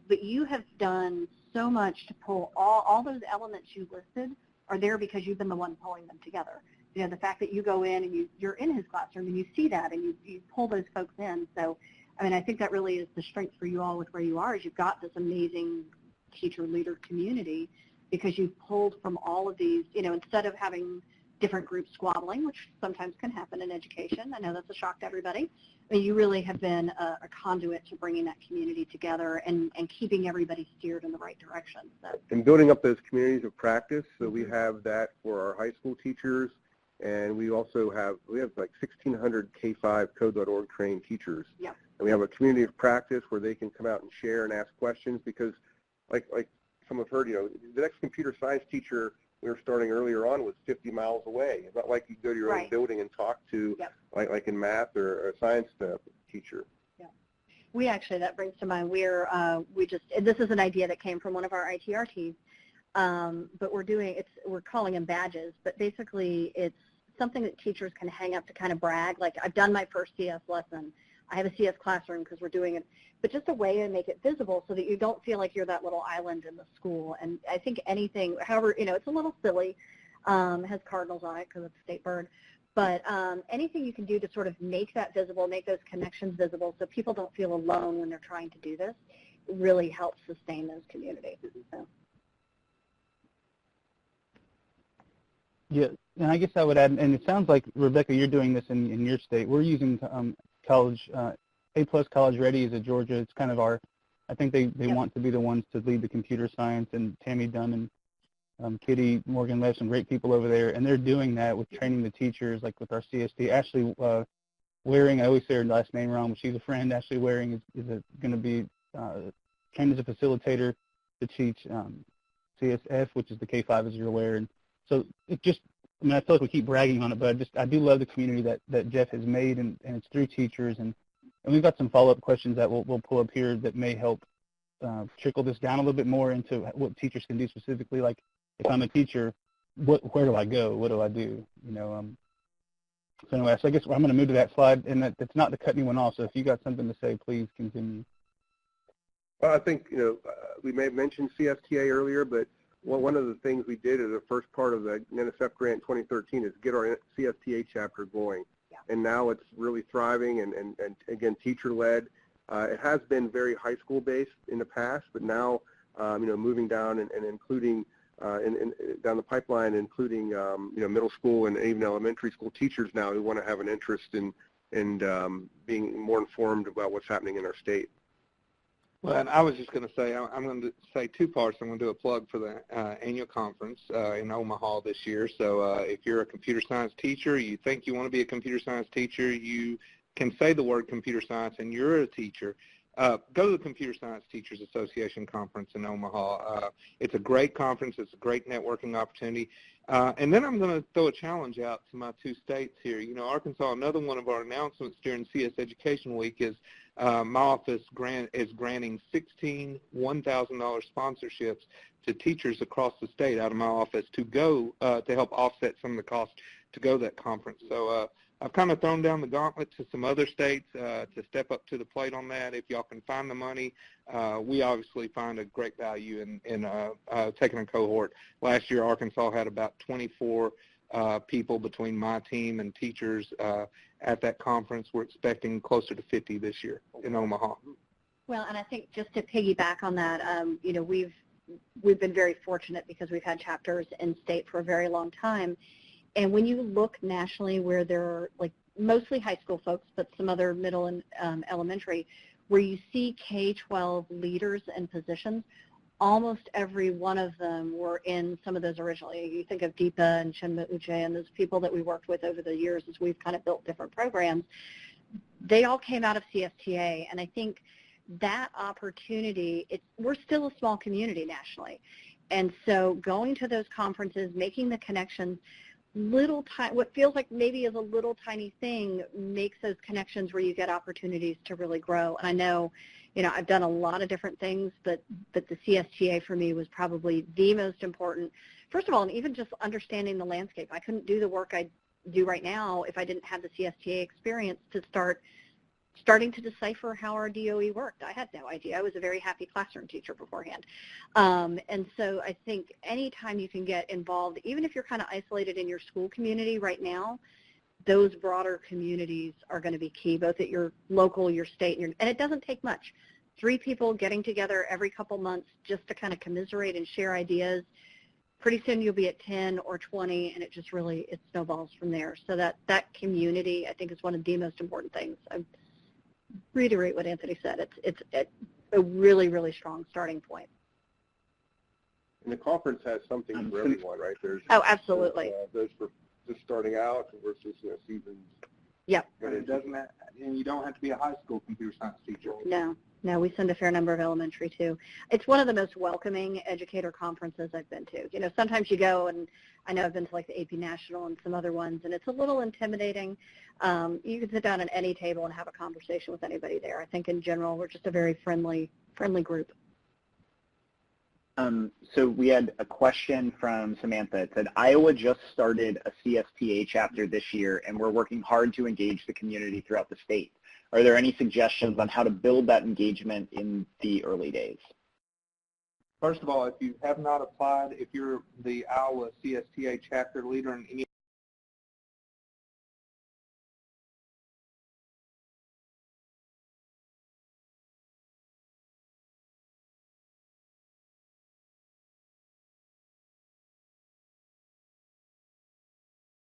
but you have done so much to pull all those elements you listed are there because you've been the one pulling them together. The fact that you go in and you're in his classroom and you see that and you pull those folks in. So, I mean, I think that really is the strength for you all with where you are, is you've got this amazing teacher leader community, because you've pulled from all of these, instead of having different groups squabbling, which sometimes can happen in education. I know that's a shock to everybody. I mean, you really have been a conduit to bringing that community together and keeping everybody steered in the right direction. So. And building up those communities of practice. So we have that for our high school teachers, and we also have like 1,600 K-5 code.org trained teachers. Yeah. And we have a community of practice where they can come out and share and ask questions, because like some have heard, the next computer science teacher we were starting earlier on was 50 miles away. It's not like you go to your own building and talk to, like in math or a science teacher. Yeah. We actually, that brings to mind, this is an idea that came from one of our ITR teams, but we're calling them badges, but basically it's something that teachers can hang up to kind of brag, like, I've done my first CS lesson. I have a CS classroom because we're doing it, but just a way to make it visible so that you don't feel like you're that little island in the school. And I think anything, however, it's a little silly, has cardinals on it because it's a state bird, but anything you can do to sort of make that visible, make those connections visible so people don't feel alone when they're trying to do this, really helps sustain those communities. So. Yeah, and I guess I would add, and it sounds like, Rebecca, you're doing this in your state. We're using college, A+ College Ready is at Georgia. It's kind of I think they want to be the ones to lead the computer science, and Tammy Dunn and Kitty Morgan Lev, some great people over there, and they're doing that with training the teachers, like with our CST. Ashley Waring, I always say her last name wrong, but she's a friend. Ashley Waring is going to be trained as a facilitator to teach CSF, which is the K-5, as you're aware. And so I feel like we keep bragging on it, but I do love the community that Jeff has made, and it's through teachers. And we've got some follow-up questions that we'll pull up here that may help trickle this down a little bit more into what teachers can do specifically. Like, if I'm a teacher, where do I go? What do I do? So anyway, I guess I'm going to move to that slide, and that's not to cut anyone off. So if you got something to say, please continue. Well, I think, we may have mentioned CSTA earlier, but one of the things we did as a first part of the NSF grant in 2013 is get our CSTA chapter going. Yeah. And now it's really thriving and again, teacher-led. It has been very high school-based in the past, but now, moving down and including down the pipeline, including, middle school and even elementary school teachers now who want to have an interest in being more informed about what's happening in our state. Well, and I was just going to say, I'm going to say two parts. I'm going to do a plug for the annual conference in Omaha this year. So if you're a computer science teacher, you think you want to be a computer science teacher, you can say the word computer science and you're a teacher, go to the Computer Science Teachers Association Conference in Omaha. It's a great conference. It's a great networking opportunity. And then I'm going to throw a challenge out to my two states here. You know, Arkansas, another one of our announcements during CS Education Week is my office is granting 16 $1,000 sponsorships to teachers across the state out of my office to go to help offset some of the costs to go to that conference. So I've kind of thrown down the gauntlet to some other states to step up to the plate on that. If y'all can find the money, we obviously find a great value in taking a cohort. Last year, Arkansas had about 24 people between my team and teachers at that conference. We're expecting closer to 50 this year in Omaha. Well, and I think just to piggyback on that, you know, we've been very fortunate because we've had chapters in state for a very long time. And when you look nationally where there are like mostly high school folks, but some other middle and elementary, where you see K-12 leaders and positions, almost every one of them were in some of those originally. You think of Deepa and Chinma Uche and those people that we worked with over the years as we've kind of built different programs. They all came out of CSTA, and I think that opportunity, we're still a small community nationally. And so going to those conferences, making the connections, what feels like maybe is a little tiny thing makes those connections where you get opportunities to really grow. And I know, you know, I've done a lot of different things, but the CSTA for me was probably the most important. First of all, and even just understanding the landscape. I couldn't do the work I do right now if I didn't have the CSTA experience to starting to decipher how our DOE worked. I had no idea. I was a very happy classroom teacher beforehand. And so I think anytime you can get involved, even if you're kind of isolated in your school community right now, those broader communities are going to be key, both at your local, your state, and it doesn't take much. 3 people getting together every couple months just to kind of commiserate and share ideas. Pretty soon you'll be at 10 or 20, and it snowballs from there. So that community, I think, is one of the most important things. I reiterate what Anthony said. It's a really, really strong starting point. And the conference has something for everyone, right? Absolutely. There's for just starting out versus seasons. Yep. And it doesn't, and you don't have to be a high school computer science teacher. No, we send a fair number of elementary too. It's one of the most welcoming educator conferences I've been to. You know, sometimes you go, and I know I've been to like the AP National and some other ones, and it's a little intimidating. You can sit down at any table and have a conversation with anybody there. I think in general we're just a very friendly group. So we had a question from Samantha. It said, Iowa just started a CSPA chapter this year, and we're working hard to engage the community throughout the state. Are there any suggestions on how to build that engagement in the early days? First of all, if you have not applied, if you're the Iowa CSTA chapter leader in any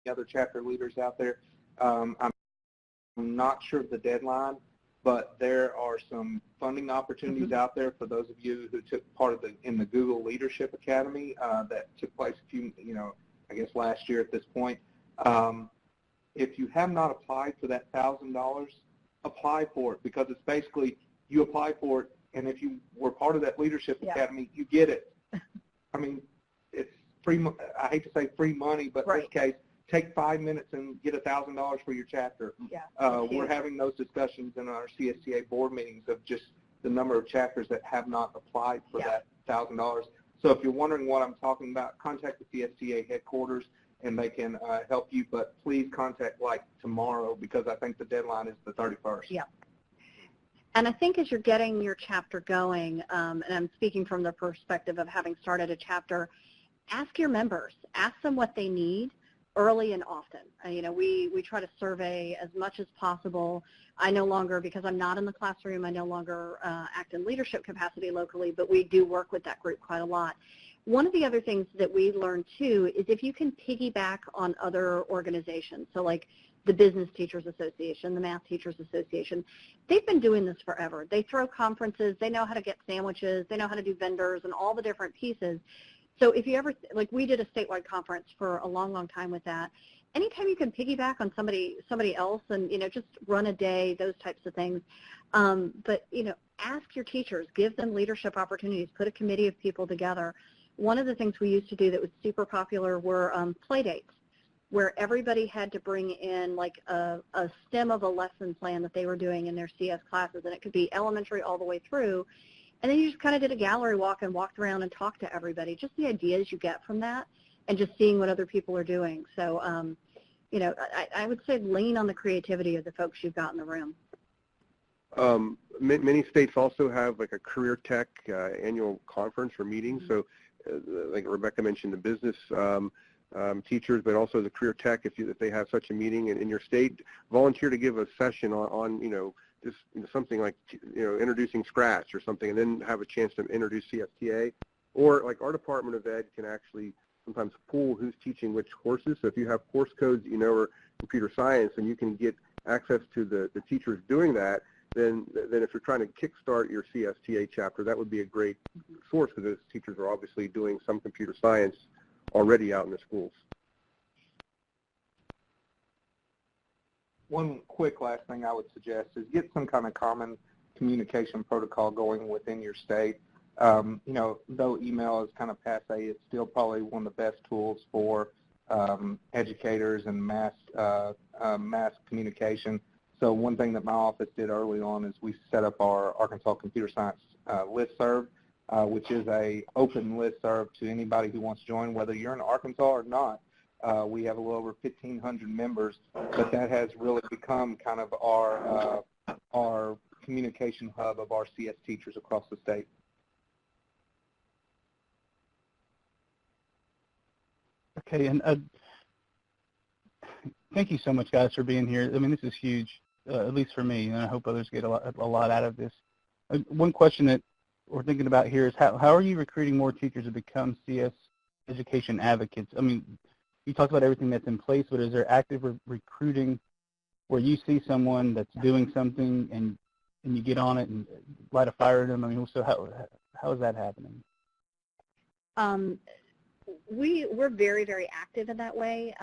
other chapter leaders out there, I'm not sure of the deadline, but there are some funding opportunities out there for those of you who took part in the Google Leadership Academy that took place I guess last year at this point. If you have not applied for that $1,000, apply for it, because it's basically you apply for it, and if you were part of that Leadership Academy, you get it. I mean, it's free. I hate to say free money, but in this case, take 5 minutes and get $1,000 for your chapter. We're having those discussions in our CSTA board meetings of just the number of chapters that have not applied for that $1,000. So if you're wondering what I'm talking about, contact the CSTA headquarters and they can help you, but please contact like tomorrow, because I think the deadline is the 31st. Yeah. And I think as you're getting your chapter going, and I'm speaking from the perspective of having started a chapter, ask your members. Ask them what they need early and often. We try to survey as much as possible. I no longer, because I'm not in the classroom, I no longer act in leadership capacity locally, but we do work with that group quite a lot. One of the other things that we learned too is if you can piggyback on other organizations, so like the Business Teachers Association, the Math Teachers Association, they've been doing this forever. They throw conferences, they know how to get sandwiches, they know how to do vendors and all the different pieces. So if you ever, like we did a statewide conference for a long, long time with that, anytime you can piggyback on somebody else and, just run a day, those types of things. But, ask your teachers, give them leadership opportunities, put a committee of people together. One of the things we used to do that was super popular were play dates, where everybody had to bring in like a stem of a lesson plan that they were doing in their CS classes, and it could be elementary all the way through. And then you just kind of did a gallery walk and walked around and talked to everybody, just the ideas you get from that and just seeing what other people are doing. So, I would say lean on the creativity of the folks you've got in the room. Many states also have like a CareerTech annual conference or meeting. Mm-hmm. So like Rebecca mentioned, the business teachers, but also the CareerTech, if they have such a meeting in your state, volunteer to give a session on just something like introducing Scratch or something, and then have a chance to introduce CSTA. Or like our Department of Ed can actually sometimes pool who's teaching which courses. So if you have course codes or computer science, and you can get access to the teachers doing that, then if you're trying to kickstart your CSTA chapter, that would be a great source, because those teachers are obviously doing some computer science already out in the schools. One quick last thing I would suggest is get some kind of common communication protocol going within your state. Though email is kind of passé, it's still probably one of the best tools for educators and mass communication. So one thing that my office did early on is we set up our Arkansas Computer Science listserv, which is a open listserv to anybody who wants to join, whether you're in Arkansas or not. We have a little over 1,500 members, but that has really become kind of our communication hub of our CS teachers across the state. Okay, and thank you so much, guys, for being here. I mean, this is huge, at least for me, and I hope others get a lot out of this. One question that we're thinking about here is how are you recruiting more teachers to become CS education advocates? I mean, you talked about everything that's in place, but is there active recruiting where you see someone that's doing something and you get on it and light a fire at them? I mean, so how is that happening? We're very, very active in that way.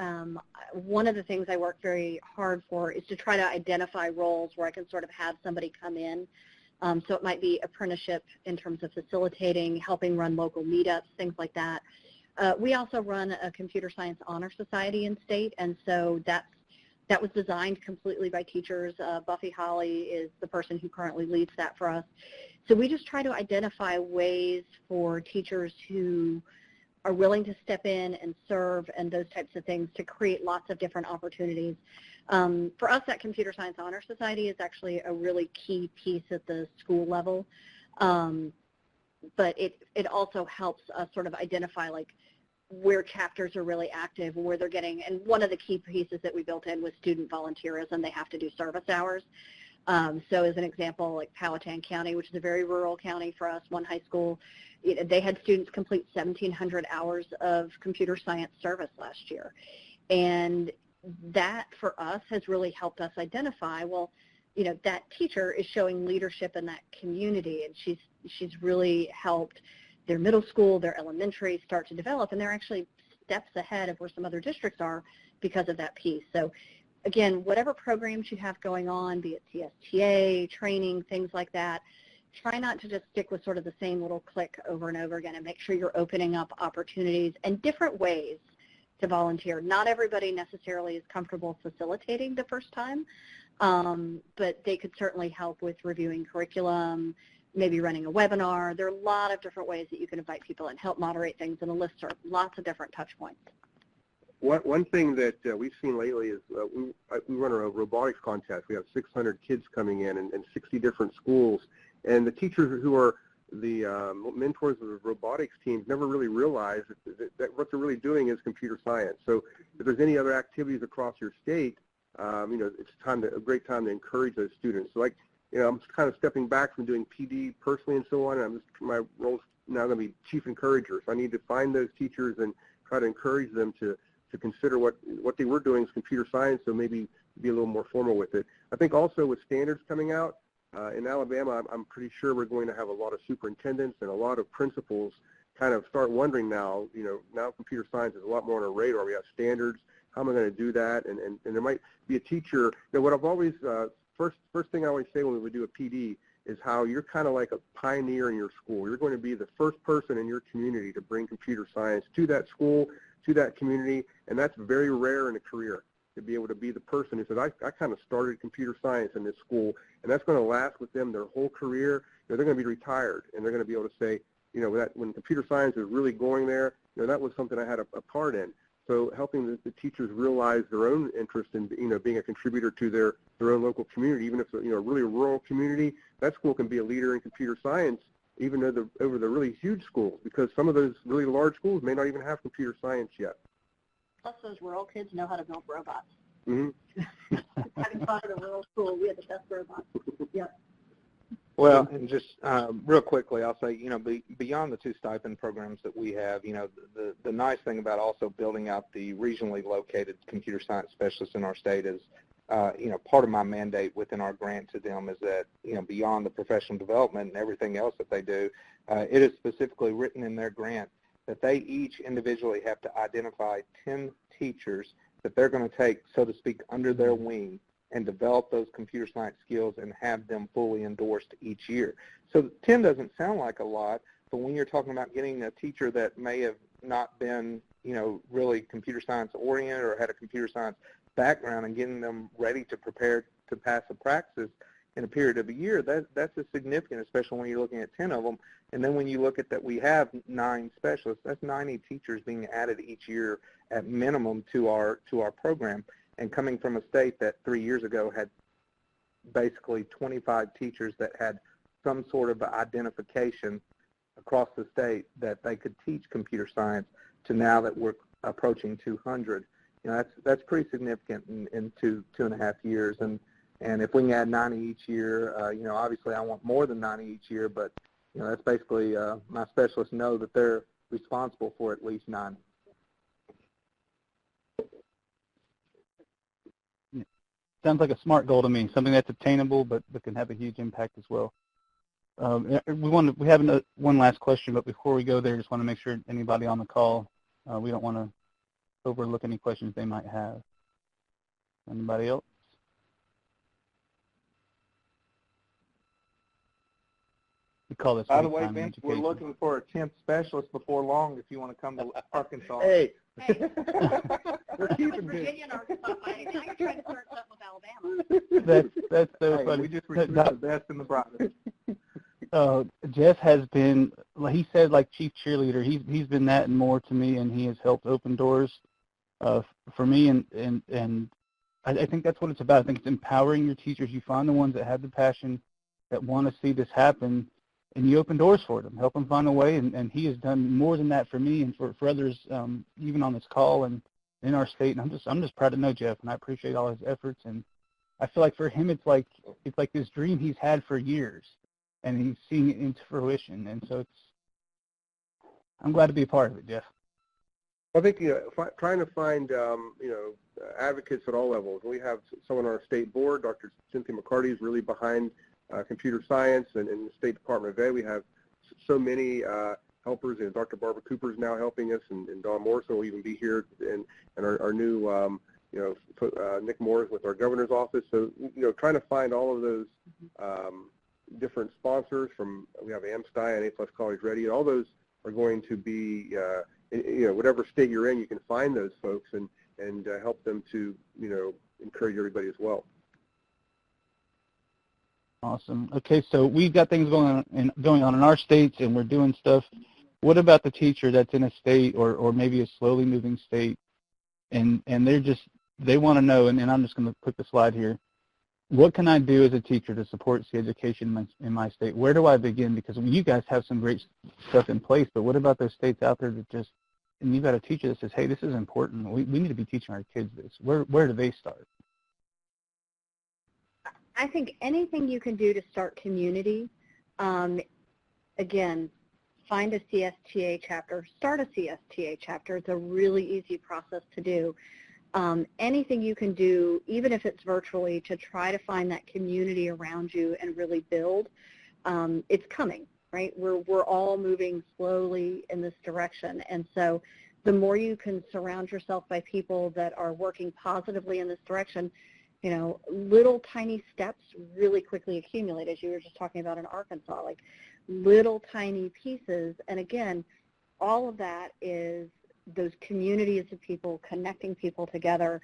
One of the things I work very hard for is to try to identify roles where I can sort of have somebody come in. So it might be apprenticeship in terms of facilitating, helping run local meetups, things like that. We also run a computer science honor society in state, and so that was designed completely by teachers. Buffy Holly is the person who currently leads that for us. So we just try to identify ways for teachers who are willing to step in and serve and those types of things to create lots of different opportunities. For us, that Computer Science Honor Society is actually a really key piece at the school level, but it also helps us sort of identify like where chapters are really active, where they're getting, and one of the key pieces that we built in was student volunteerism. They have to do service hours. So as an example, like Powhatan County, which is a very rural county for us, one high school, they had students complete 1,700 hours of computer science service last year. And that, for us, has really helped us identify, well, that teacher is showing leadership in that community, and she's really helped their middle school, their elementary start to develop, and they're actually steps ahead of where some other districts are because of that piece. So again, whatever programs you have going on, be it CSTA, training, things like that, try not to just stick with sort of the same little click over and over again, and make sure you're opening up opportunities and different ways to volunteer. Not everybody necessarily is comfortable facilitating the first time, but they could certainly help with reviewing curriculum, maybe running a webinar. There are a lot of different ways that you can invite people and help moderate things in a listserv, lots of different touch points. One thing that we've seen lately is we run a robotics contest. We have 600 kids coming in and 60 different schools. And the teachers who are the mentors of the robotics teams never really realize that what they're really doing is computer science. So if there's any other activities across your state, it's a great time to encourage those students. So I'm kind of stepping back from doing PD personally and so on. And my role is now going to be chief encourager. So I need to find those teachers and try to encourage them to consider what they were doing is computer science, so maybe be a little more formal with it. I think also with standards coming out, in Alabama, I'm pretty sure we're going to have a lot of superintendents and a lot of principals kind of start wondering now, now computer science is a lot more on our radar. We have standards, how am I going to do that? And there might be a teacher. What I've always, first thing I always say when we do a PD is how you're kind of like a pioneer in your school. You're going to be the first person in your community to bring computer science to that school, to that community, and that's very rare in a career, to be able to be the person who says, I kind of started computer science in this school, and that's going to last with them their whole career. They're going to be retired, and they're going to be able to say, that when computer science is really going there, that was something I had a part in. So helping the teachers realize their own interest in, being a contributor to their own local community, even if it's, a really rural community, that school can be a leader in computer science, even over the really huge schools, because some of those really large schools may not even have computer science yet. Plus, those rural kids know how to build robots. Mm-hmm. Having taught at a rural school, we had the best robots. Yep. Well, and just real quickly, I'll say, beyond the 2 stipend programs that we have, the nice thing about also building out the regionally located computer science specialists in our state is, part of my mandate within our grant to them is that, beyond the professional development and everything else that they do, it is specifically written in their grant that they each individually have to identify 10 teachers that they're going to take, so to speak, under their wing and develop those computer science skills and have them fully endorsed each year. So 10 doesn't sound like a lot, but when you're talking about getting a teacher that may have not been, really computer science oriented or had a computer science background and getting them ready to prepare to pass a praxis in a period of a year, that's a significant, especially when you're looking at 10 of them. And then when you look at that we have 9 specialists, that's 90 teachers being added each year at minimum to our program. And coming from a state that 3 years ago had basically 25 teachers that had some sort of identification across the state that they could teach computer science, to now that we're approaching 200, that's pretty significant in 2.5 years. And if we can add 90 each year, obviously I want more than 90 each year, but that's basically my specialists know that they're responsible for at least 90. Sounds like a smart goal to me, something that's attainable but can have a huge impact as well. We have one last question, but before we go there, just want to make sure anybody on the call, we don't want to overlook any questions they might have. Anybody else? We call this. By the way, Vince, we're looking for a 10th specialist before long if you want to come to Arkansas. Hey. We're keeping Virginia and Arkansas fighting. Now you're trying to start something with Alabama. That's so funny. We just recruit the best and the brightest. Jeff has been, he said, like chief cheerleader. He's been that and more to me, and he has helped open doors for me. And I think that's what it's about. I think it's empowering your teachers. You find the ones that have the passion, that want to see this happen, and you open doors for them, help them find a way. And he has done more than that for me and for others, even on this call and in our state. And I'm just proud to know Jeff, and I appreciate all his efforts. And I feel like for him, it's like this dream he's had for years, and he's seeing it into fruition. And so I'm glad to be a part of it, Jeff. I think trying to find advocates at all levels. We have someone on our state board, Dr. Cynthia McCarty, is really behind computer science, and in the State Department of Ed, we have so many helpers. And Dr. Barbara Cooper is now helping us, and Dawn Morrison will even be here, and our new Nick Moore with our governor's office. So trying to find all of those different sponsors. We have AmSty and A+ College Ready, and all those are going to be whatever state you're in, you can find those folks and help them to encourage everybody as well. Awesome. Okay, so we've got things going on in our states, and we're doing stuff. What about the teacher that's in a state or maybe a slowly moving state, and they want to know, and I'm just going to put the slide here. What can I do as a teacher to support C education in my state? Where do I begin? Because you guys have some great stuff in place, but what about those states out there that and you've got a teacher that says, hey, this is important. We need to be teaching our kids this. Where do they start? I think anything you can do to start community, again, find a CSTA chapter, start a CSTA chapter. It's a really easy process to do. Anything you can do, even if it's virtually, to try to find that community around you and really build, it's coming, right? We're all moving slowly in this direction. And so the more you can surround yourself by people that are working positively in this direction, you know, little tiny steps really quickly accumulate, as you were just talking about in Arkansas, like little tiny pieces. And again, all of that is those communities of people connecting people together.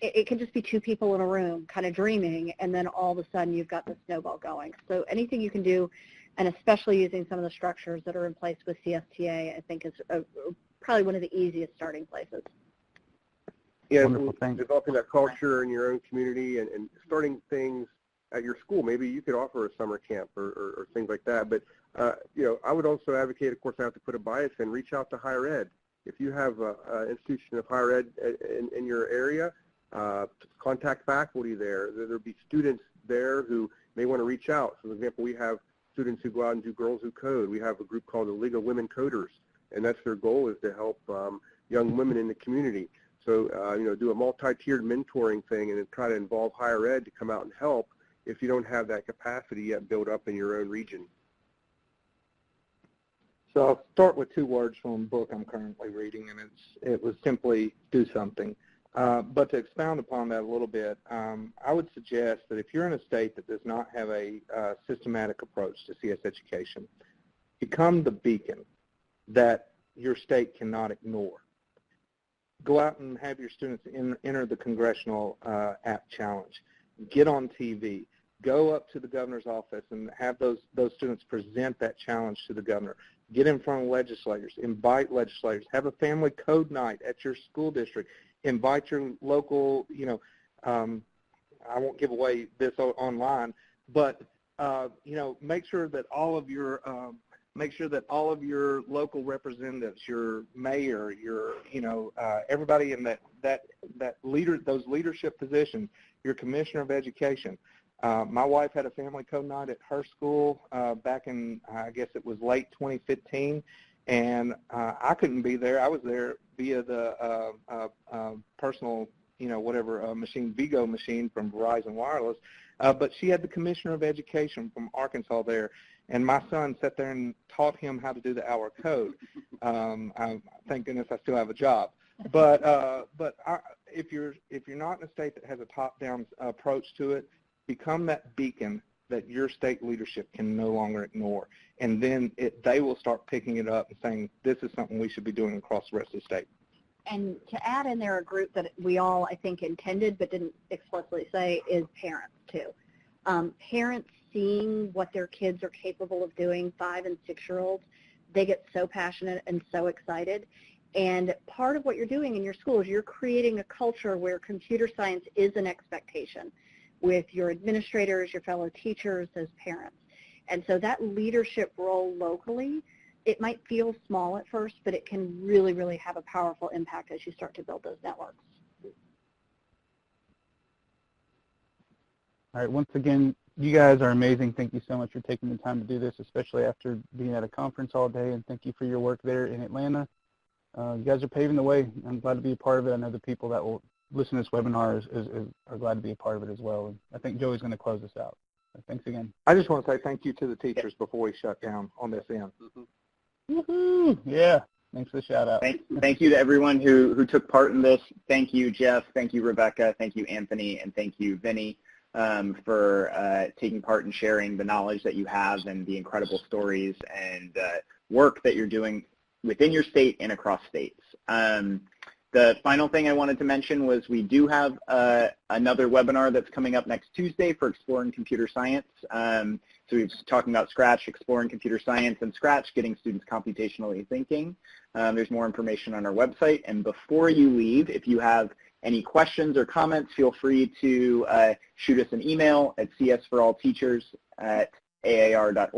It can just be two people in a room kind of dreaming, and then all of a sudden you've got the snowball going. So anything you can do, and especially using some of the structures that are in place with CSTA, I think is probably one of the easiest starting places. Yeah, Wonderful, thanks. Developing that culture in your own community and starting things at your school. Maybe you could offer a summer camp or things like that. But, you know, I would also advocate, of course, I have to put a bias in, reach out to higher ed. If you have an institution of higher ed in your area, contact faculty there. There'll be students there who may want to reach out. So, for example, we have students who go out and do Girls Who Code. We have a group called the League of Women Coders, and that's their goal, is to help young women in the community. So, you know, do a multi-tiered mentoring thing and then try to involve higher ed to come out and help if you don't have that capacity yet built up in your own region. So I'll start with 2 words from a book I'm currently reading, and it was simply do something. But to expound upon that a little bit, I would suggest that if you're in a state that does not have a systematic approach to CS education, become the beacon that your state cannot ignore. Go out and have your students enter the Congressional App Challenge. Get on TV. Go up to the governor's office and have those students present that challenge to the governor. Get in front of legislators. Invite legislators. Have a family code night at your school district. Invite your local, you know, I won't give away this online, but, you know, make sure that all of your local representatives, your mayor, your, you know, everybody in those leadership positions, your commissioner of education. My wife had a family code night at her school back in, I guess it was late 2015, and I couldn't be there. I was there via the personal, you know, whatever machine, Vigo machine from Verizon Wireless, but she had the commissioner of education from Arkansas there. And my son sat there and taught him how to do the hour code. Thank goodness I still have a job. But if you're not in a state that has a top-down approach to it, become that beacon that your state leadership can no longer ignore. And then they will start picking it up and saying, this is something we should be doing across the rest of the state. And to add in there a group that we all, I think, intended but didn't explicitly say is parents, too. Parents seeing what their kids are capable of doing, 5- and 6-year-olds, they get so passionate and so excited. And part of what you're doing in your school is you're creating a culture where computer science is an expectation with your administrators, your fellow teachers, those parents. And so that leadership role locally, it might feel small at first, but it can really, really have a powerful impact as you start to build those networks. All right, once again, you guys are amazing. Thank you so much for taking the time to do this, especially after being at a conference all day, and thank you for your work there in Atlanta. You guys are paving the way. I'm glad to be a part of it. I know the people that will listen to this webinar are glad to be a part of it as well. And I think Joey's going to close us out. So thanks again. I just want to say thank you to the teachers before we shut down on this end. Woohoo! Yeah, thanks for the shout out. Thank you to everyone who took part in this. Thank you, Jeff. Thank you, Rebecca. Thank you, Anthony. And thank you, Vinny, for taking part in sharing the knowledge that you have and the incredible stories and work that you're doing within your state and across states. The final thing I wanted to mention was we do have another webinar that's coming up next Tuesday for Exploring Computer Science. So we're talking about Scratch, Exploring Computer Science, and Scratch, getting students computationally thinking. There's more information on our website. And before you leave, if you have any questions or comments, feel free to shoot us an email at csforallteachers@aar.org.